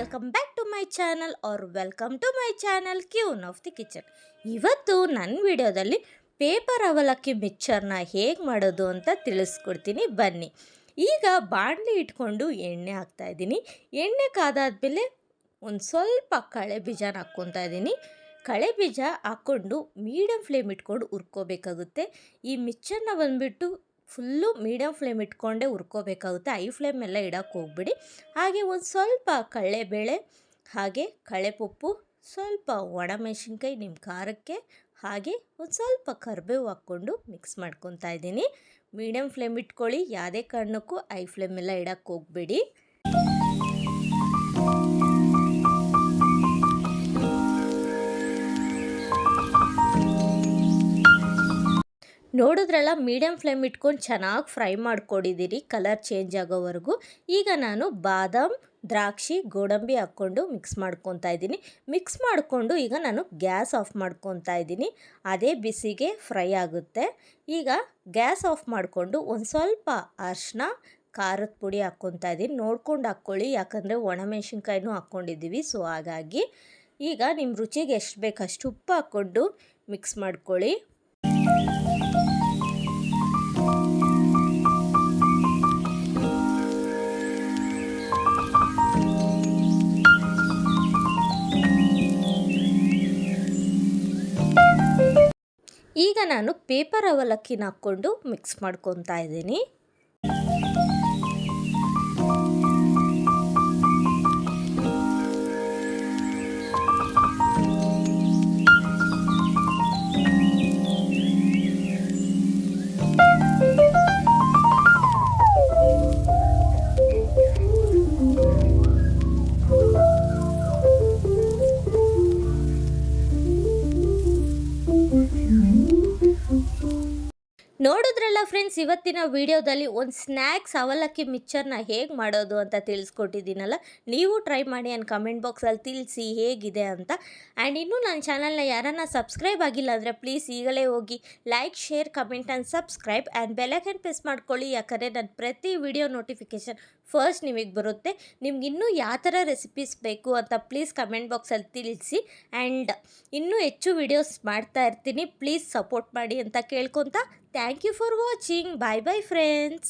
Welcome back to my channel welcome to my channel queen of the kitchen. ಇವತ್ತು ನನ್ನ ವಿಡಿಯೋದಲ್ಲಿ paper ಅವಲಕ್ಕಿ ಮಿಕ್ಚರ್ನ ಹೇಗೆ ಮಾಡೋದು ಅಂತ ತಿಳಿಸ್ಕೊಡ್ತೀನಿ ಬನ್ನಿ. ಈಗ ಬಾಣಲಿ ಇಟ್ಕೊಂಡು ಎಣ್ಣೆ ಹಾಕ್ತಾಯಿದ್ದೀನಿ. ಎಣ್ಣೆ ಕಾದಾದ್ಮೇಲೆ ಒಂದು ಸ್ವಲ್ಪ ಕಳೆ ಬೀಜನ ಹಾಕ್ಕೊತಾ ಇದ್ದೀನಿ. ಕಳೆ ಬೀಜ ಹಾಕ್ಕೊಂಡು ಮೀಡಿಯಮ್ ಫ್ಲೇಮ್ ಇಟ್ಕೊಂಡು ಹುರ್ಕೋಬೇಕಾಗುತ್ತೆ. ಈ ಮಿಕ್ಚರ್ನ ಬಂದುಬಿಟ್ಟು ಫುಲ್ಲು ಮೀಡಿಯಮ್ ಫ್ಲೇಮ್ ಇಟ್ಕೊಂಡೇ ಹುರ್ಕೋಬೇಕಾಗುತ್ತೆ. ಐ ಫ್ಲೇಮೆಲ್ಲ ಇಡೋಕ್ಕೆ ಹೋಗ್ಬಿಡಿ. ಹಾಗೆ ಒಂದು ಸ್ವಲ್ಪ ಕಡಲೆಬೇಳೆ, ಹಾಗೆ ಕಳೆಪಪ್ಪು, ಸ್ವಲ್ಪ ಒಣಮೆಣಸಿನ್ಕಾಯಿ ನಿಮ್ಮ ಖಾರಕ್ಕೆ, ಹಾಗೆ ಒಂದು ಸ್ವಲ್ಪ ಕರಿಬೇವು ಹಾಕ್ಕೊಂಡು ಮಿಕ್ಸ್ ಮಾಡ್ಕೊತಾ ಇದ್ದೀನಿ. ಮೀಡಿಯಮ್ ಫ್ಲೇಮ್ ಇಟ್ಕೊಳ್ಳಿ, ಯಾವುದೇ ಕಾರಣಕ್ಕೂ ಐ ಫ್ಲೇಮೆಲ್ಲ ಇಡೋಕ್ಕೆ ಹೋಗ್ಬೇಡಿ. ನೋಡಿದ್ರಲ್ಲ, ಮೀಡಿಯಮ್ ಫ್ಲೇಮ್ ಇಟ್ಕೊಂಡು ಚೆನ್ನಾಗಿ ಫ್ರೈ ಮಾಡ್ಕೊಂಡಿದ್ದೀರಿ ಕಲರ್ ಚೇಂಜ್ ಆಗೋವರೆಗೂ. ಈಗ ನಾನು ಬಾದಾಮ್, ದ್ರಾಕ್ಷಿ, ಗೋಡಂಬಿ ಹಾಕ್ಕೊಂಡು ಮಿಕ್ಸ್ ಮಾಡ್ಕೊತಾ ಇದ್ದೀನಿ. ಮಿಕ್ಸ್ ಮಾಡಿಕೊಂಡು ಈಗ ನಾನು ಗ್ಯಾಸ್ ಆಫ್ ಮಾಡ್ಕೊತಾ ಇದ್ದೀನಿ. ಅದೇ ಬಿಸಿಗೆ ಫ್ರೈ ಆಗುತ್ತೆ. ಈಗ ಗ್ಯಾಸ್ ಆಫ್ ಮಾಡಿಕೊಂಡು ಒಂದು ಸ್ವಲ್ಪ ಅರಿಶಿನ, ಖಾರದ ಪುಡಿ ಹಾಕ್ಕೊತಾ ಇದ್ದೀನಿ. ನೋಡ್ಕೊಂಡು ಹಾಕ್ಕೊಳ್ಳಿ, ಯಾಕಂದರೆ ಒಣಮೆಣಸಿನ್ಕಾಯಿನೂ ಹಾಕ್ಕೊಂಡಿದ್ದೀವಿ, ಸೊ ಹಾಗಾಗಿ. ಈಗ ನಿಮ್ಮ ರುಚಿಗೆ ಎಷ್ಟು ಬೇಕು ಅಷ್ಟು ಉಪ್ಪು ಹಾಕ್ಕೊಂಡು ಮಿಕ್ಸ್ ಮಾಡ್ಕೊಳ್ಳಿ. ಈಗ ನಾನು ಪೇಪರ್ ಅವಲಕ್ಕಿನ ಹಾಕ್ಕೊಂಡು ಮಿಕ್ಸ್ ಮಾಡ್ಕೊತಾ ಇದ್ದೀನಿ. ನೋಡಿದ್ರಲ್ಲ ಫ್ರೆಂಡ್ಸ್, ಇವತ್ತಿನ ವಿಡಿಯೋದಲ್ಲಿ ಒಂದು ಸ್ನ್ಯಾಕ್ಸ್ ಅವಲಕ್ಕಿ ಮಿಕ್ಚರ್ನ ಹೇಗೆ ಮಾಡೋದು ಅಂತ ತಿಳಿಸ್ಕೊಟ್ಟಿದ್ದೀನಲ್ಲ. ನೀವು ಟ್ರೈ ಮಾಡಿ ಆ್ಯಂಡ್ ಕಮೆಂಟ್ ಬಾಕ್ಸಲ್ಲಿ ತಿಳಿಸಿ ಹೇಗಿದೆ ಅಂತ. ಆ್ಯಂಡ್ ಇನ್ನೂ ನನ್ನ ಚಾನಲ್ನ ಯಾರನ್ನ ಸಬ್ಸ್ಕ್ರೈಬ್ ಆಗಿಲ್ಲ ಅಂದರೆ ಪ್ಲೀಸ್ ಈಗಲೇ ಹೋಗಿ like, share, comment and subscribe and bell icon press ಮಾಡ್ಕೊಳ್ಳಿ. ಯಾಕಂದರೆ ನನ್ನ ಪ್ರತಿ ವಿಡಿಯೋ ನೋಟಿಫಿಕೇಷನ್ ಫಸ್ಟ್ ನಿಮಗೆ ಬರುತ್ತೆ. ನಿಮ್ಗೆ ಇನ್ನೂ ಯಾವ ಥರ ರೆಸಿಪೀಸ್ ಬೇಕು ಅಂತ ಪ್ಲೀಸ್ ಕಮೆಂಟ್ ಬಾಕ್ಸಲ್ಲಿ ತಿಳಿಸಿ. ಆ್ಯಂಡ್ ಇನ್ನೂ ಹೆಚ್ಚು ವಿಡಿಯೋಸ್ ಮಾಡ್ತಾ ಇರ್ತೀನಿ, ಪ್ಲೀಸ್ ಸಪೋರ್ಟ್ ಮಾಡಿ ಅಂತ ಕೇಳ್ಕೊತಾ Thank you for watching. Bye bye friends.